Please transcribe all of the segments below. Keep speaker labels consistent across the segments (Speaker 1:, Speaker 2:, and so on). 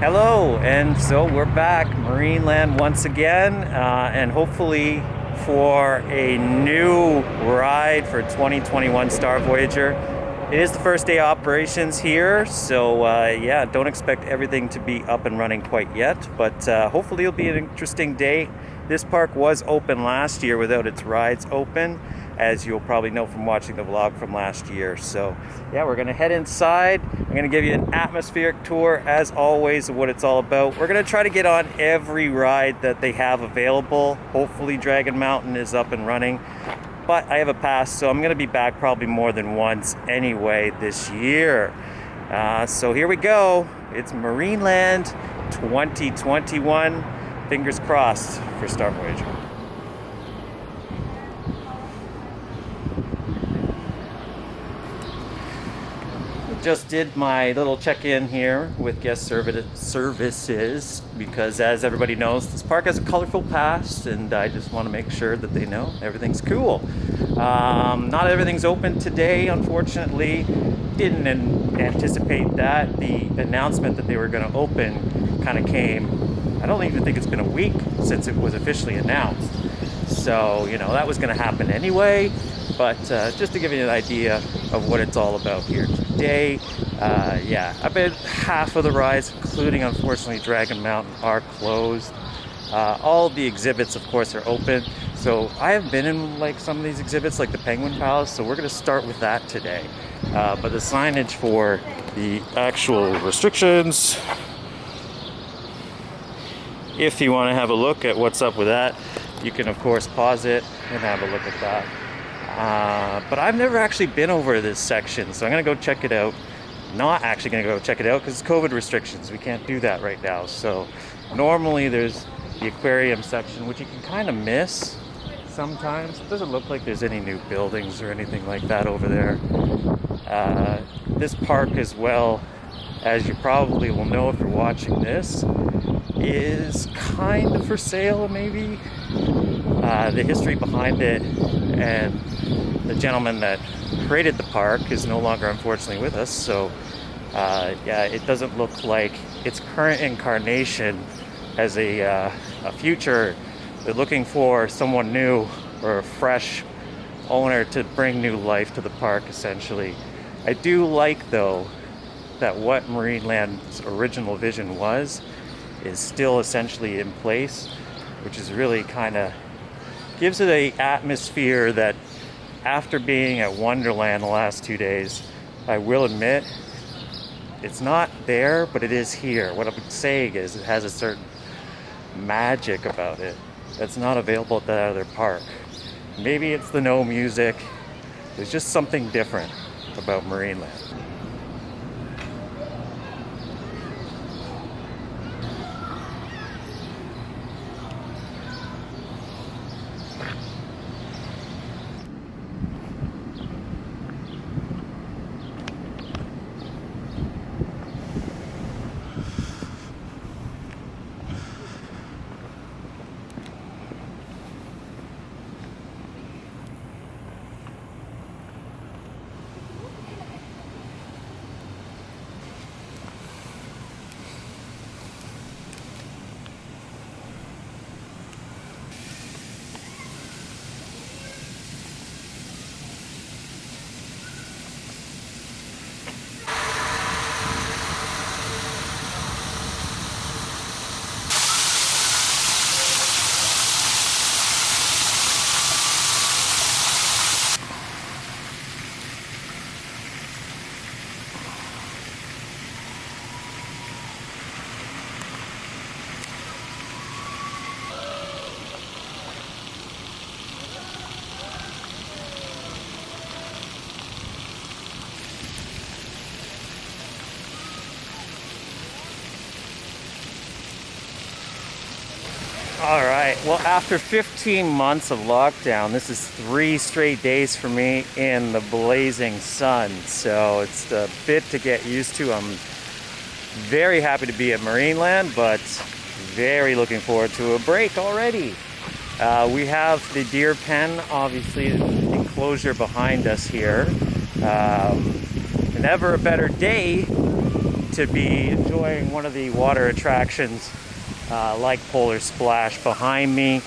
Speaker 1: Hello, and so we're back, Marineland once again, and hopefully for a new ride for 2021 Star Voyager. It is the first day of operations here, so yeah, don't expect everything to be up and running quite yet, but hopefully it'll be an interesting day. This park was open last year without its rides open, as you'll probably know from watching the vlog from last year. So yeah, we're gonna head inside. I'm gonna give you an atmospheric tour, as always, of what it's all about. We're gonna try to get on every ride that they have available. Hopefully Dragon Mountain is up and running, but I have a pass, so I'm gonna be back probably more than once anyway this year. So here we go. It's Marineland 2021. Fingers crossed for Star Voyager. Just did my little check-in here with guest services because, as everybody knows, this park has a colorful past, and I just want to make sure that they know everything's cool. Not everything's open today, unfortunately. Didn't anticipate that. The announcement that they were going to open kind of came, I don't even think it's been a week since it was officially announced. So, you know, that was going to happen anyway. But just to give you an idea of what it's all about here today, yeah, I bet half of the rides, including unfortunately Dragon Mountain, are closed. All the exhibits, of course, are open. So I have been in like some of these exhibits, like the Penguin Palace, so we're going to start with that today. But the signage for the actual restrictions, if you want to have a look at what's up with that, you can of course pause it and have a look at that. But I've never actually been over this section, so I'm going to go check it out. Not actually going to go check it out because it's COVID restrictions. We can't do that right now. So normally there's the aquarium section, which you can kind of miss sometimes. It doesn't look like there's any new buildings or anything like that over there. This park, as well, as you probably will know if you're watching this, is kind of for sale, maybe. The history behind it, and the gentleman that created the park is no longer, unfortunately, with us. So yeah, it doesn't look like its current incarnation has a future. They're looking for someone new or a fresh owner to bring new life to the park, essentially. I do like, though, that what Marineland's original vision was is still essentially in place, which is really kind of gives it a atmosphere that, after being at Wonderland the last 2 days, I will admit it's not there, but it is here. What I'm saying is it has a certain magic about it that's not available at that other park. Maybe it's the no music. There's just something different about Marineland. All right, well, after 15 months of lockdown, this is 3 straight days for me in the blazing sun. So it's a bit to get used to. I'm very happy to be at Marineland, but very looking forward to a break already. We have the deer pen, obviously, enclosure behind us here. And ever a better day to be enjoying one of the water attractions like Polar Splash behind me.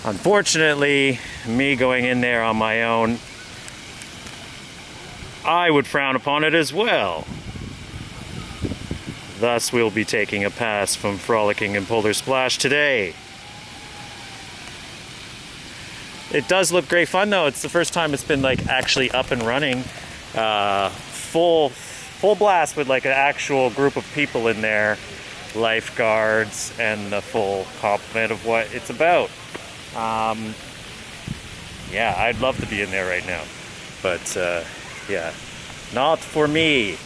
Speaker 1: Unfortunately, me going in there on my own, I would frown upon it as well. Thus, we'll be taking a pass from frolicking in Polar Splash today. It does look great fun though. It's the first time it's been like actually up and running. Full blast with like an actual group of people in there, lifeguards, and the full complement of what it's about. Yeah, I'd love to be in there right now, but yeah, not for me.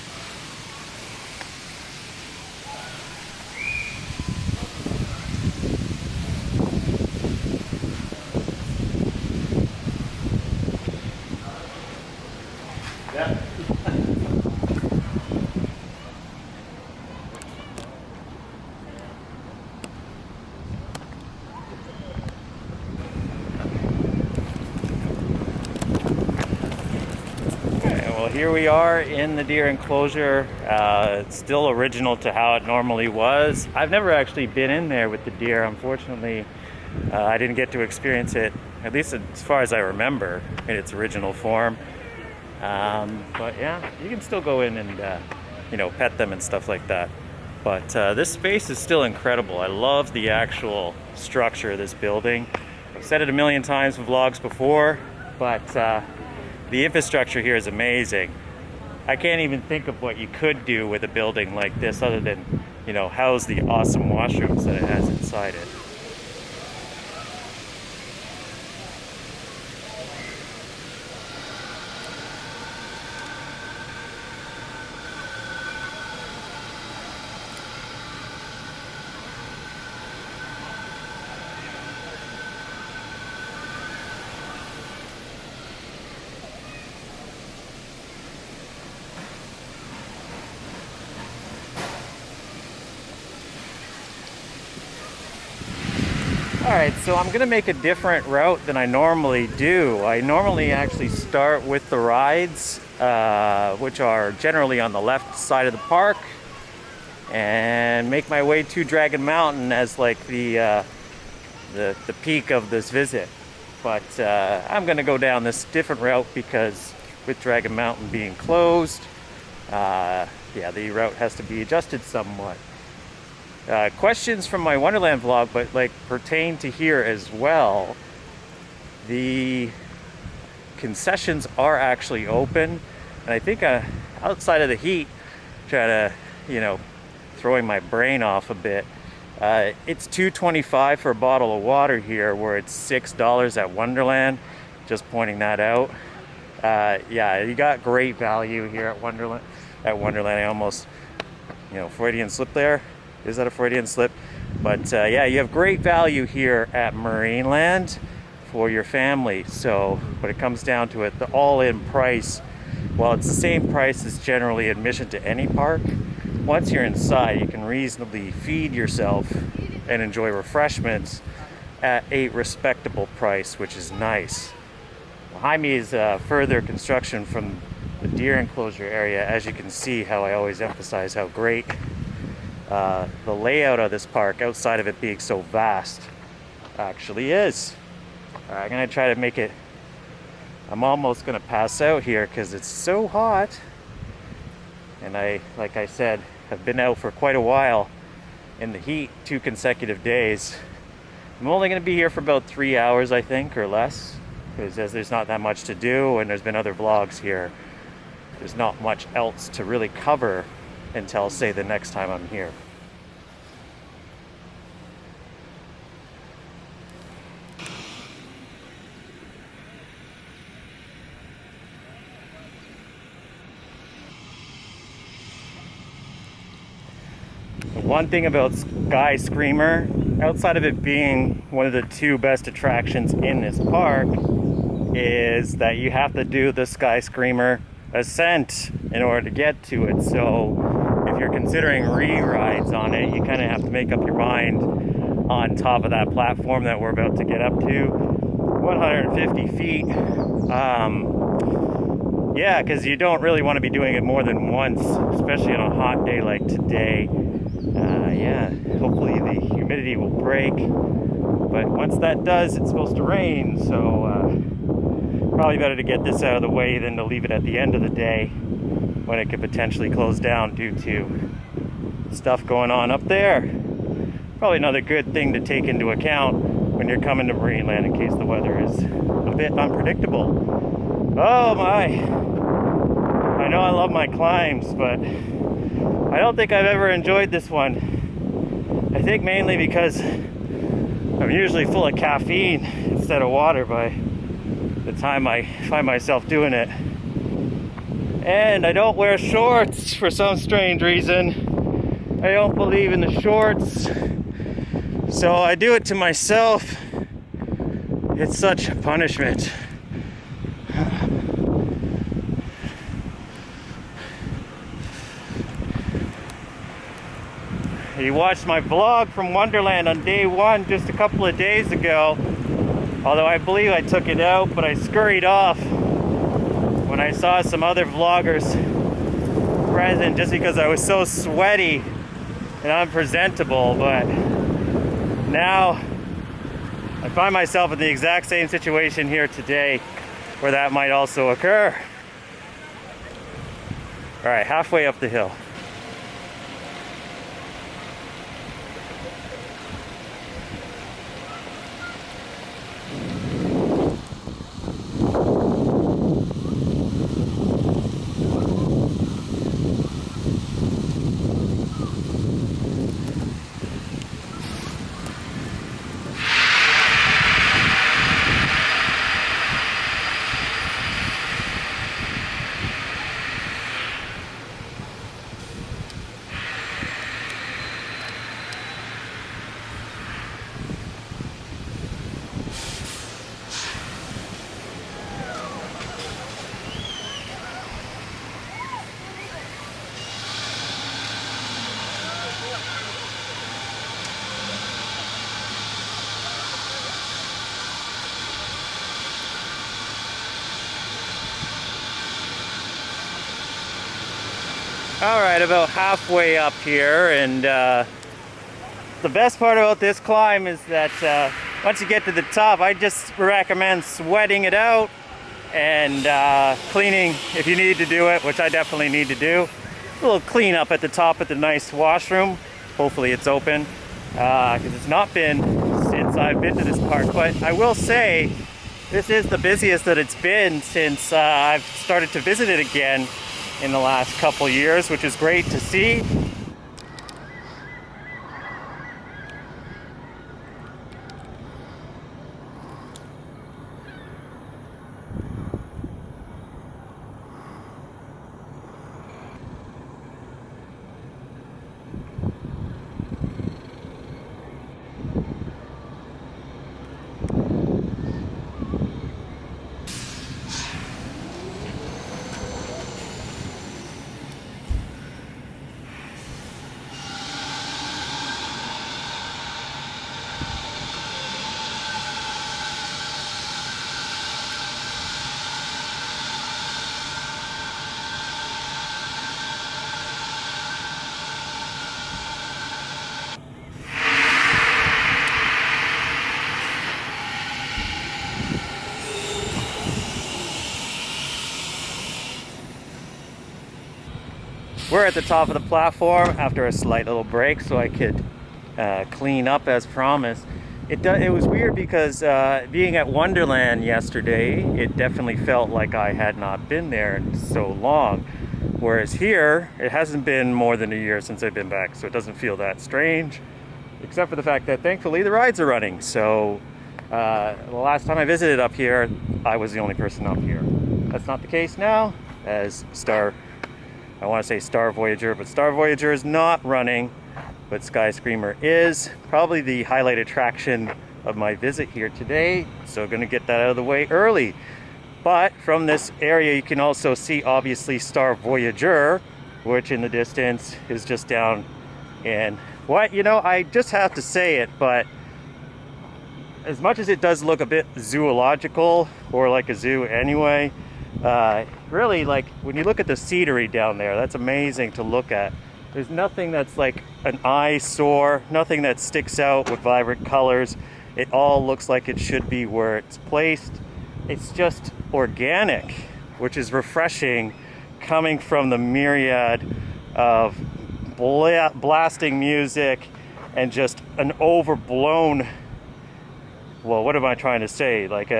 Speaker 1: Yeah. Well, here we are in the Deer Enclosure. It's still original to how it normally was. I've never actually been in there with the deer, unfortunately. I didn't get to experience it, at least as far as I remember, in its original form. But yeah, you can still go in and you know, pet them and stuff like that. But this space is still incredible. I love the actual structure of this building. I've said it a million times in vlogs before, but the infrastructure here is amazing. I can't even think of what you could do with a building like this other than, you know, house the awesome washrooms that it has inside it. Alright, so I'm going to make a different route than I normally do. I normally actually start with the rides, which are generally on the left side of the park, and make my way to Dragon Mountain as like the peak of this visit. But I'm going to go down this different route because with Dragon Mountain being closed, yeah, the route has to be adjusted somewhat. Questions from my Wonderland vlog, but like pertain to here as well. The concessions are actually open, and I think outside of the heat, try to, you know, throwing my brain off a bit. It's $2.25 for a bottle of water here, where it's $6 at Wonderland. Just pointing that out. Yeah, you got great value here at Wonderland. I almost, you know, Freudian slip there. Is that a Freudian slip? But yeah, you have great value here at Marineland for your family. So when it comes down to it, the all-in price, while it's the same price as generally admission to any park, once you're inside, you can reasonably feed yourself and enjoy refreshments at a respectable price, which is nice. Behind me is further construction from the Deer Enclosure area. As you can see, how I always emphasize how great the layout of this park, outside of it being so vast, actually is. I'm gonna try to make it, I'm almost gonna pass out here because it's so hot, and like I said, have been out for quite a while in the heat, 2 consecutive days. I'm only gonna be here for about 3 hours, I think, or less, because as there's not that much to do, and there's been other vlogs here, there's not much else to really cover until, say, the next time I'm here. One thing about Sky Screamer, outside of it being one of the 2 best attractions in this park, is that you have to do the Sky Screamer Ascent in order to get to it. So if you're considering re-rides on it, you kind of have to make up your mind on top of that platform that we're about to get up to. 150 feet. Yeah, because you don't really want to be doing it more than once, especially on a hot day like today. Yeah, hopefully the humidity will break, but once that does, it's supposed to rain, so probably better to get this out of the way than to leave it at the end of the day when it could potentially close down due to stuff going on up there. Probably another good thing to take into account when you're coming to Marineland in case the weather is a bit unpredictable. Oh my! I know I love my climbs, but I don't think I've ever enjoyed this one. I think mainly because I'm usually full of caffeine instead of water by the time I find myself doing it. And I don't wear shorts for some strange reason. I don't believe in the shorts. So I do it to myself. It's such a punishment. You watched my vlog from Wonderland on day one just a couple of days ago. Although I believe I took it out, but I scurried off when I saw some other vloggers present just because I was so sweaty and unpresentable. But now I find myself in the exact same situation here today where that might also occur. All right, halfway up the hill. All right, about halfway up here, and the best part about this climb is that once you get to the top, I just recommend sweating it out and cleaning if you need to do it, which I definitely need to do. A little cleanup at the top at the nice washroom. Hopefully it's open, because it's not been since I've been to this park. But I will say, this is the busiest that it's been since I've started to visit it again in the last couple years, which is great to see. We're at the top of the platform after a slight little break so I could clean up as promised. It was weird because being at Wonderland yesterday, it definitely felt like I had not been there in so long. Whereas here, it hasn't been more than a year since I've been back, so it doesn't feel that strange. Except for the fact that thankfully the rides are running. So the last time I visited up here, I was the only person up here. That's not the case now, as I want to say Star Voyager, but Star Voyager is not running, but Screamer is. Probably the highlight attraction of my visit here today, so going to get that out of the way early. But from this area you can also see obviously Star Voyager, which in the distance is just down in what, you know, I just have to say it, but as much as it does look a bit zoological, or like a zoo anyway, Really, like, when you look at the scenery down there, that's amazing to look at. There's nothing that's like an eyesore, nothing that sticks out with vibrant colors. It all looks like it should be where it's placed. It's just organic, which is refreshing, coming from the myriad of blasting music and just an overblown, well, what am I trying to say? Like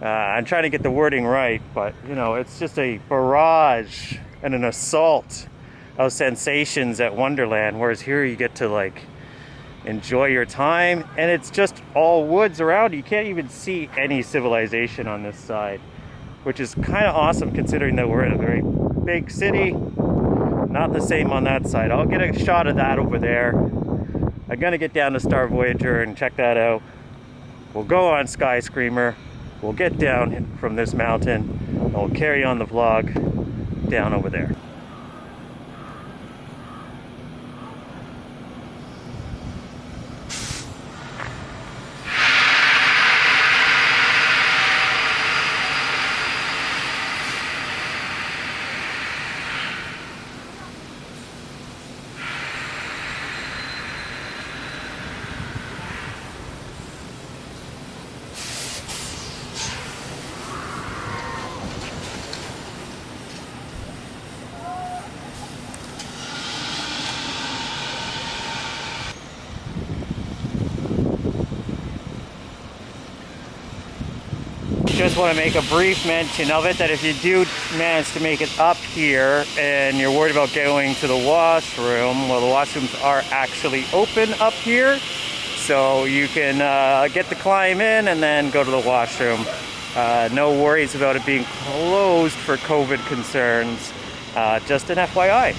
Speaker 1: I'm trying to get the wording right, but you know, it's just a barrage and an assault of sensations at Wonderland, whereas here you get to like enjoy your time, and it's just all woods around. You can't even see any civilization on this side, which is kind of awesome considering that we're in a very big city. Not the same on that side. I'll get a shot of that over there. I'm gonna get down to Star Voyager and check that out. We'll go on Sky Screamer. We'll get down from this mountain, and we'll carry on the vlog down over there. Just want to make a brief mention of it, that if you do manage to make it up here and you're worried about going to the washroom, well, the washrooms are actually open up here, so you can get the climb in and then go to the washroom. No worries about it being closed for COVID concerns, just an FYI.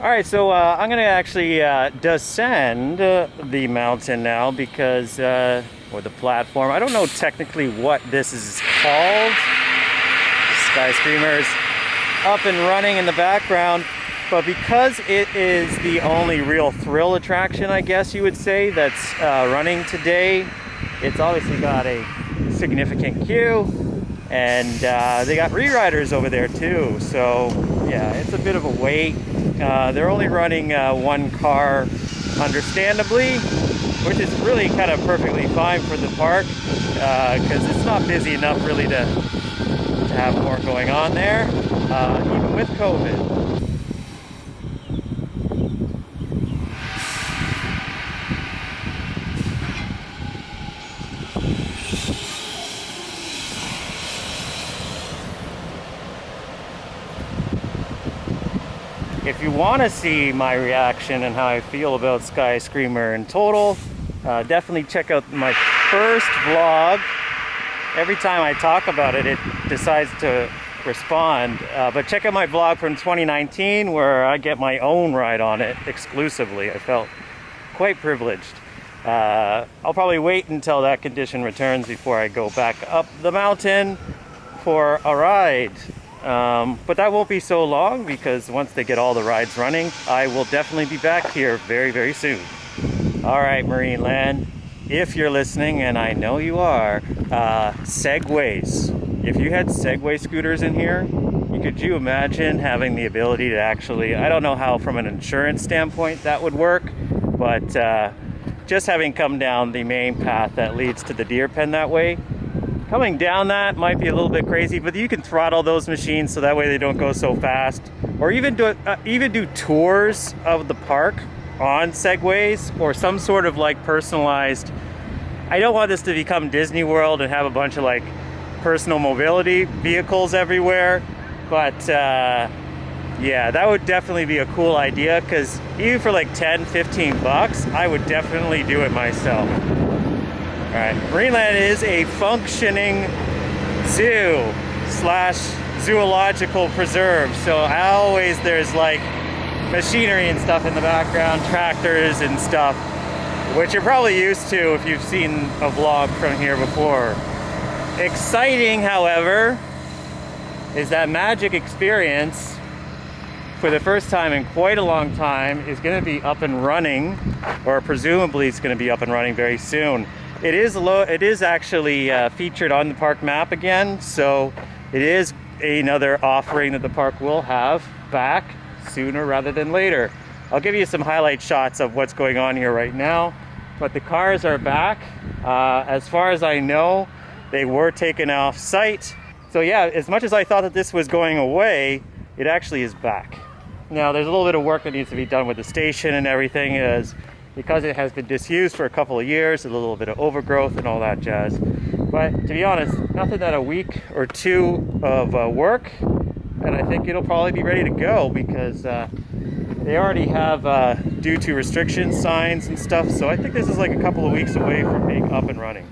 Speaker 1: Alright, so I'm going to actually descend the mountain now because, or the platform. I don't know technically what this is called. Sky Screamer's up and running in the background, but because it is the only real thrill attraction, I guess you would say, that's running today, it's obviously got a significant queue, and they got re-riders over there too, so yeah, it's a bit of a wait. They're only running one car, understandably, which is really kind of perfectly fine for the park, because it's not busy enough really to have more going on there, even with COVID. If you want to see my reaction and how I feel about Sky Screamer in total, definitely check out my first vlog. Every time I talk about it, it decides to respond. But check out my vlog from 2019 where I get my own ride on it exclusively. I felt quite privileged. I'll probably wait until that condition returns before I go back up the mountain for a ride. But that won't be so long, because once they get all the rides running, I will definitely be back here very, very soon. All right, Marineland, if you're listening, and I know you are, Segways. If you had Segway scooters in here, could you imagine having the ability to actually, I don't know how from an insurance standpoint that would work, but just having come down the main path that leads to the deer pen that way, coming down that might be a little bit crazy, but you can throttle those machines so that way they don't go so fast, or even do tours of the park on Segways, or some sort of like personalized. I don't want this to become Disney World and have a bunch of like personal mobility vehicles everywhere, but yeah, that would definitely be a cool idea, because even for like 10-15 bucks, I would definitely do it myself. All right, Marineland is a functioning zoo / zoological preserve, so always there's like machinery and stuff in the background, tractors and stuff. which you're probably used to if you've seen a vlog from here before. Exciting, however, is that Magic Experience, for the first time in quite a long time, is going to be up and running, or presumably it's going to be up and running very soon. It is actually featured on the park map again, so it is another offering that the park will have back sooner rather than later. I'll give you some highlight shots of what's going on here right now, but the cars are back. As far as I know, they were taken off site. So yeah, as much as I thought that this was going away, it actually is back. Now there's a little bit of work that needs to be done with the station and everything, because it has been disused for a couple of years, a little bit of overgrowth and all that jazz. But to be honest, nothing than a week or two of work, and I think it'll probably be ready to go, because they already have due to restrictions signs and stuff, so I think this is like a couple of weeks away from being up and running.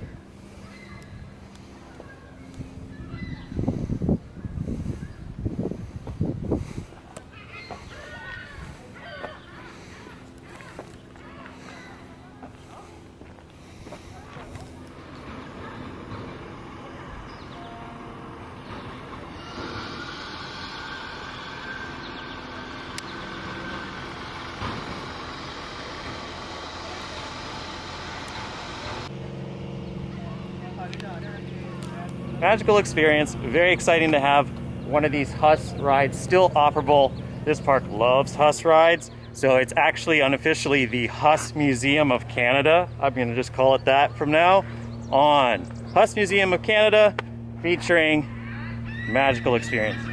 Speaker 1: Magical experience, very exciting to have one of these Huss rides still operable. This park loves Huss rides, so it's actually unofficially the Huss Museum of Canada. I'm gonna just call it that from now on. Huss Museum of Canada, featuring magical experience.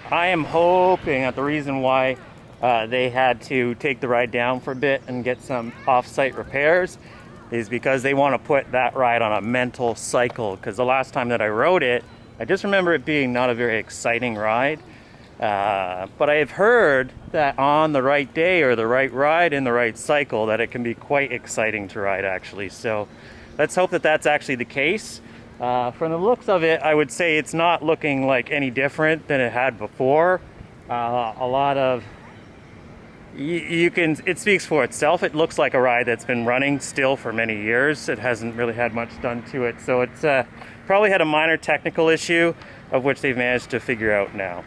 Speaker 1: I am hoping that the reason why they had to take the ride down for a bit and get some off-site repairs is because they want to put that ride on a mental cycle, because the last time that I rode it, I just remember it being not a very exciting ride. But I have heard that on the right day or the right ride in the right cycle, that it can be quite exciting to ride actually. So let's hope that that's actually the case. From the looks of it, I would say it's not looking like any different than it had before. A lot of it speaks for itself. It looks like a ride that's been running still for many years. It hasn't really had much done to it, so it's probably had a minor technical issue, of which they've managed to figure out now.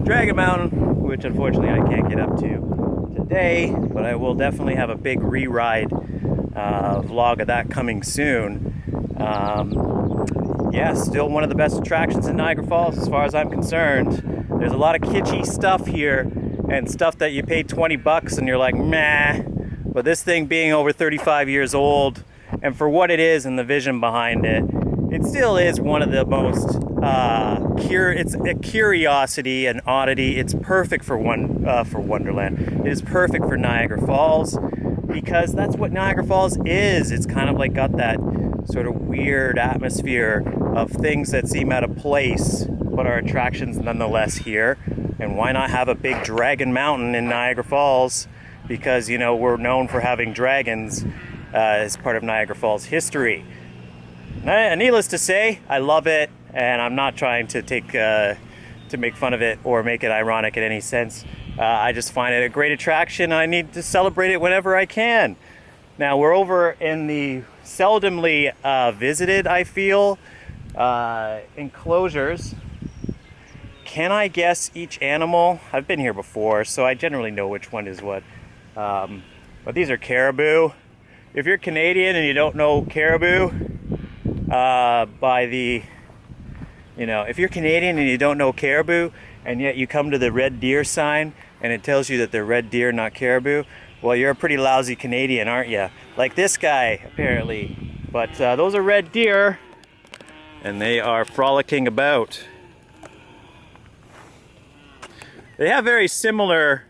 Speaker 1: Dragon Mountain, which unfortunately I can't get up to today, but I will definitely have a big re-ride vlog of that coming soon. Yeah, still one of the best attractions in Niagara Falls as far as I'm concerned. There's a lot of kitschy stuff here and stuff that you pay 20 bucks and you're like, meh. But this thing being over 35 years old, and for what it is and the vision behind it, it still is one of the most it's a curiosity, an oddity. It's perfect for Wonderland. It is perfect for Niagara Falls because that's what Niagara Falls is. It's kind of like got that sort of weird atmosphere of things that seem out of place but are attractions nonetheless here. And why not have a big dragon mountain in Niagara Falls? Because, you know, we're known for having dragons as part of Niagara Falls history. Needless to say, I love it, and I'm not trying to make fun of it or make it ironic in any sense. I just find it a great attraction, and I need to celebrate it whenever I can. Now, we're over in the seldomly visited, I feel, enclosures. Can I guess each animal? I've been here before, so I generally know which one is what. But these are caribou. If you're Canadian and you don't know caribou, if you're Canadian and you don't know caribou, and yet you come to the red deer sign and it tells you that they're red deer, not caribou, well, you're a pretty lousy Canadian, aren't you? Like this guy, apparently. But those are red deer, and they are frolicking about. They have very similar...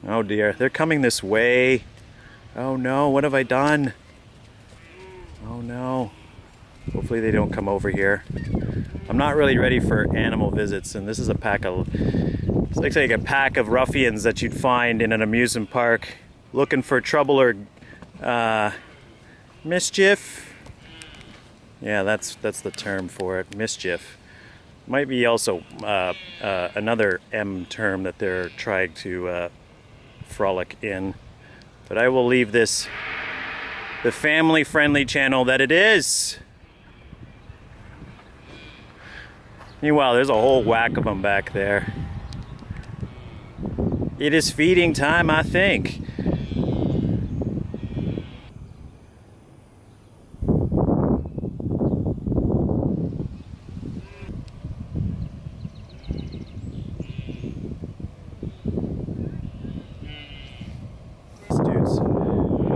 Speaker 1: Oh dear, they're coming this way. Oh no, what have I done? Oh no. Hopefully they don't come over here. I'm not really ready for animal visits, and this is a pack of... It looks like a pack of ruffians that you'd find in an amusement park looking for trouble or mischief. Yeah, that's the term for it, mischief. Might be also another M term that they're trying to frolic in. But I will leave this the family-friendly channel that it is. Meanwhile, there's a whole whack of them back there. It is feeding time, I think.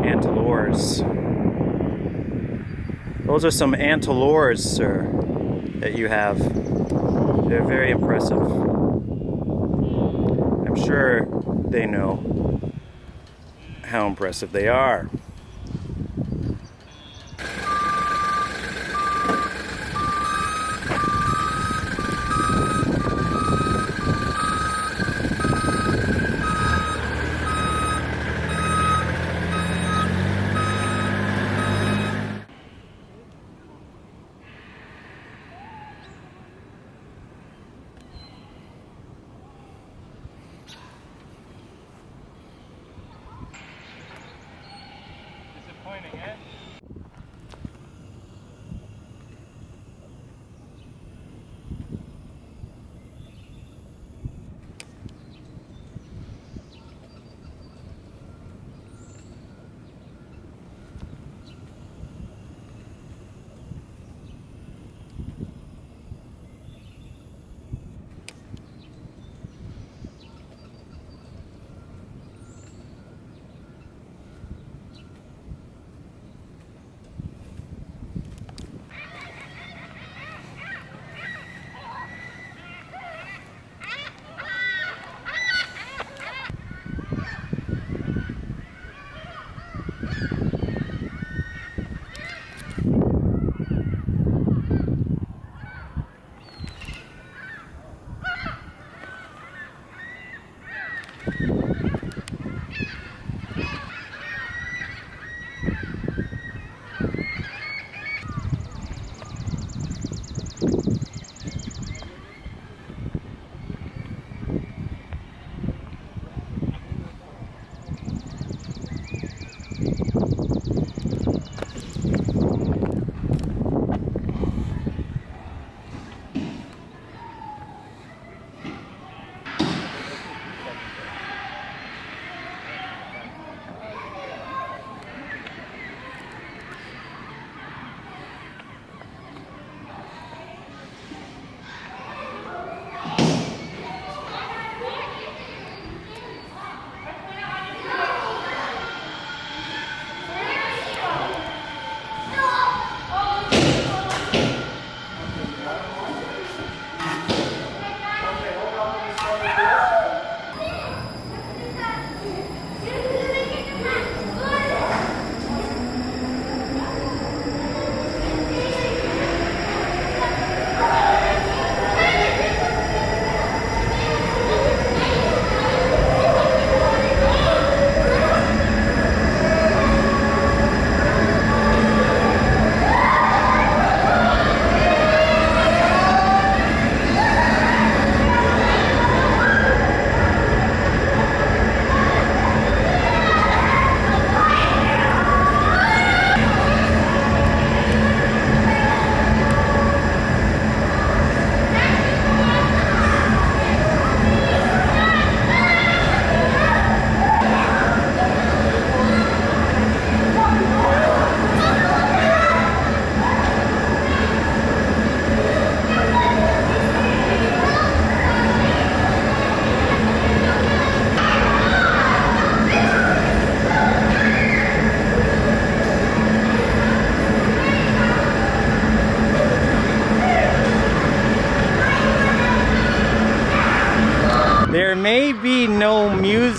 Speaker 1: Antelores. Those are some antelores, sir, that you have. They're very impressive. I'm sure they know how impressive they are.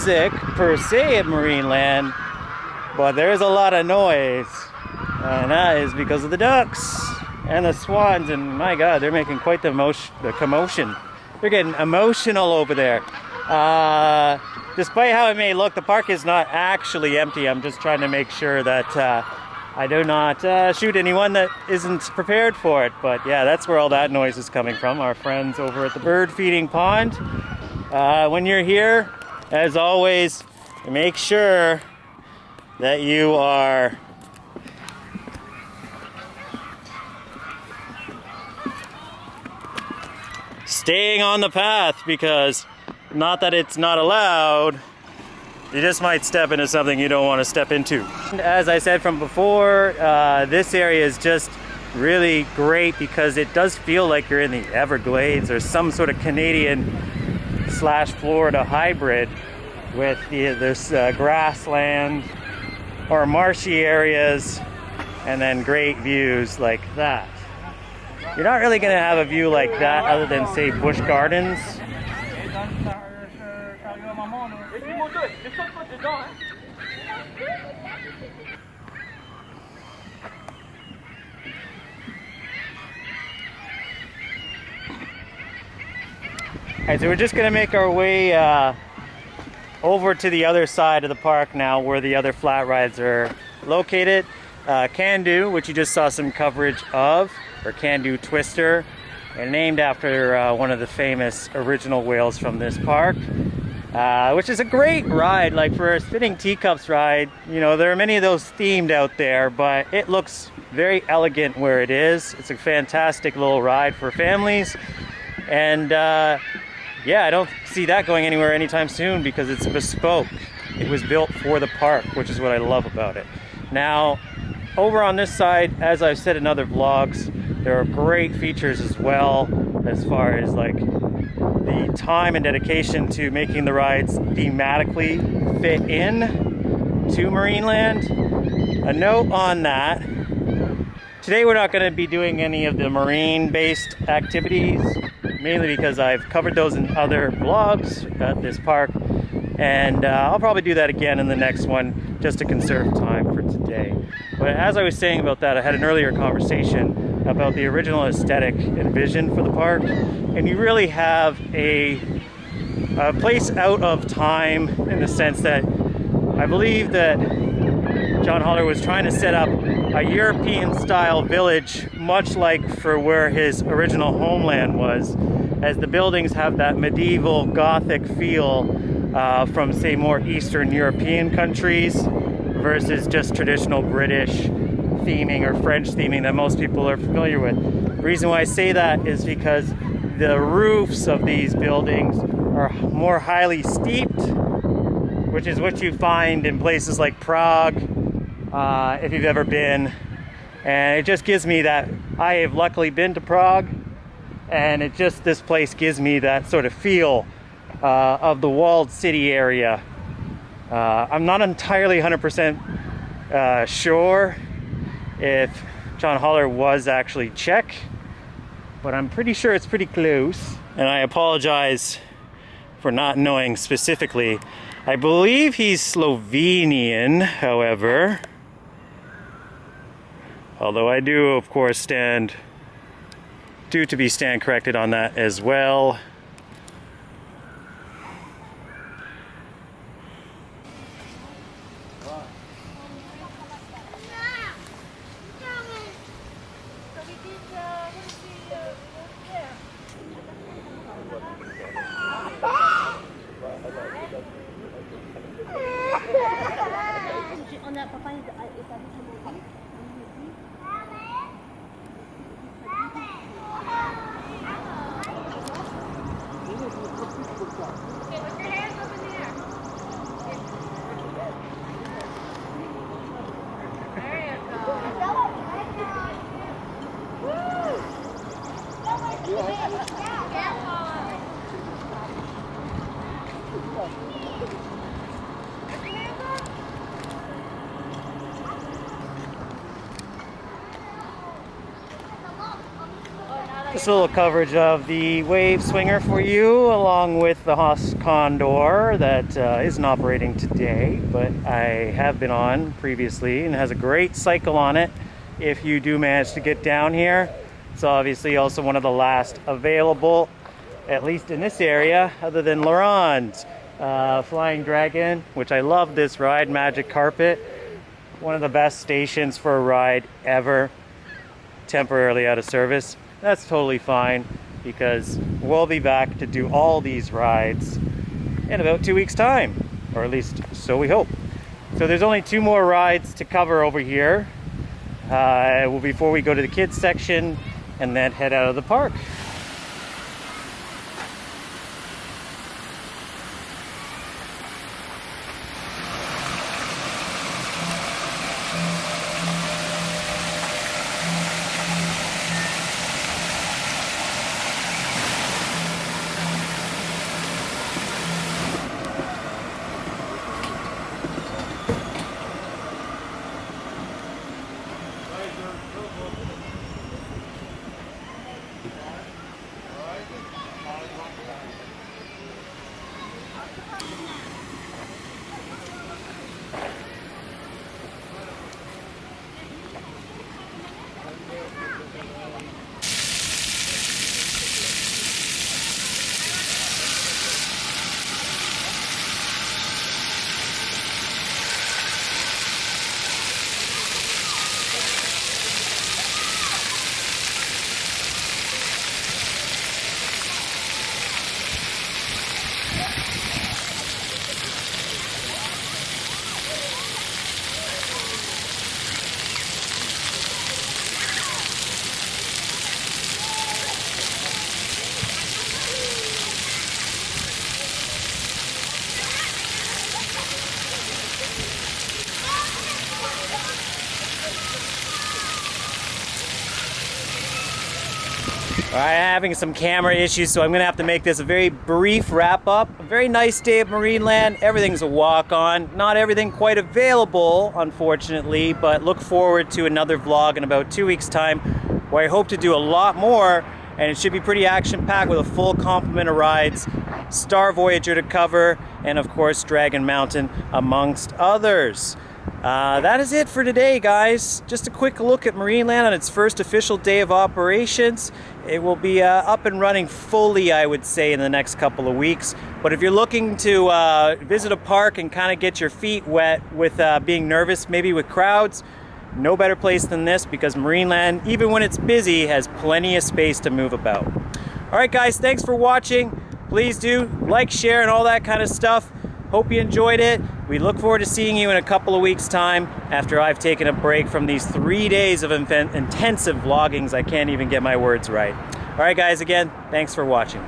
Speaker 1: music per se at Marineland, but there's a lot of noise, and that is because of the ducks and the swans. And my God, they're making quite the commotion. They're getting emotional over there. Despite how it may look, the park is not actually empty. I'm just trying to make sure that I do not shoot anyone that isn't prepared for it. But yeah, that's where all that noise is coming from. Our friends over at the bird feeding pond. When you're here, as always, make sure that you are staying on the path, because not that it's not allowed, you just might step into something you don't want to step into. As I said from before, this area is just really great because it does feel like you're in the Everglades or some sort of Canadian/Florida hybrid with this grassland or marshy areas and then great views like that. You're not really going to have a view like that other than, say, Busch Gardens. Alright, so we're just going to make our way over to the other side of the park now, where the other flat rides are located. Can-Do, which you just saw some coverage of, or Can-Do Twister, and named after one of the famous original whales from this park, which is a great ride. Like for a spinning teacups ride, you know, there are many of those themed out there, but it looks very elegant where it is. It's a fantastic little ride for families, and yeah, I don't see that going anywhere anytime soon because it's bespoke. It was built for the park, which is what I love about it. Now, over on this side, as I've said in other vlogs, there are great features as well, as far as like the time and dedication to making the rides thematically fit in to Marineland. A note on that: today we're not going to be doing any of the marine-based activities, mainly because I've covered those in other vlogs at this park, and I'll probably do that again in the next one just to conserve time for today. But as I was saying about that, I had an earlier conversation about the original aesthetic and vision for the park, and you really have a place out of time in the sense that I believe that John Holler was trying to set up a European-style village, much like for where his original homeland was, as the buildings have that medieval Gothic feel from, say, more Eastern European countries versus just traditional British theming or French theming that most people are familiar with. The reason why I say that is because the roofs of these buildings are more highly steeped, which is what you find in places like Prague, if you've ever been. And it just gives me that, I have luckily been to Prague, and it just, this place gives me that sort of feel of the walled city area. I'm not entirely 100% sure if John Holler was actually Czech, but I'm pretty sure it's pretty close. And I apologize for not knowing specifically. I believe he's Slovenian, however. Although I do, of course, stand corrected on that as well. Just a little coverage of the wave swinger for you, along with the Haas Condor that isn't operating today, but I have been on previously and has a great cycle on it if you do manage to get down here. It's obviously also one of the last available, at least in this area, other than Laurent's Flying Dragon, which I love this ride, Magic Carpet. One of the best stations for a ride ever, temporarily out of service. That's totally fine because we'll be back to do all these rides in about 2 weeks' time, or at least so we hope. So there's only 2 more rides to cover over here before we go to the kids section and then head out of the park. Alright, having some camera issues, so I'm going to have to make this a very brief wrap-up. A very nice day at Marineland. Everything's a walk-on. Not everything quite available, unfortunately, but look forward to another vlog in about 2 weeks' time, where I hope to do a lot more, and it should be pretty action-packed with a full complement of rides, Star Voyager to cover, and of course Dragon Mountain, amongst others. That is it for today, guys. Just a quick look at Marineland on its first official day of operations. It will be up and running fully, I would say, in the next couple of weeks. But if you're looking to visit a park and kind of get your feet wet with being nervous, maybe with crowds, no better place than this, because Marineland, even when it's busy, has plenty of space to move about. All right, guys, thanks for watching. Please do like, share, and all that kind of stuff. Hope you enjoyed it. We look forward to seeing you in a couple of weeks' time after I've taken a break from these 3 days of intensive vloggings. I can't even get my words right. All right, guys, again, thanks for watching.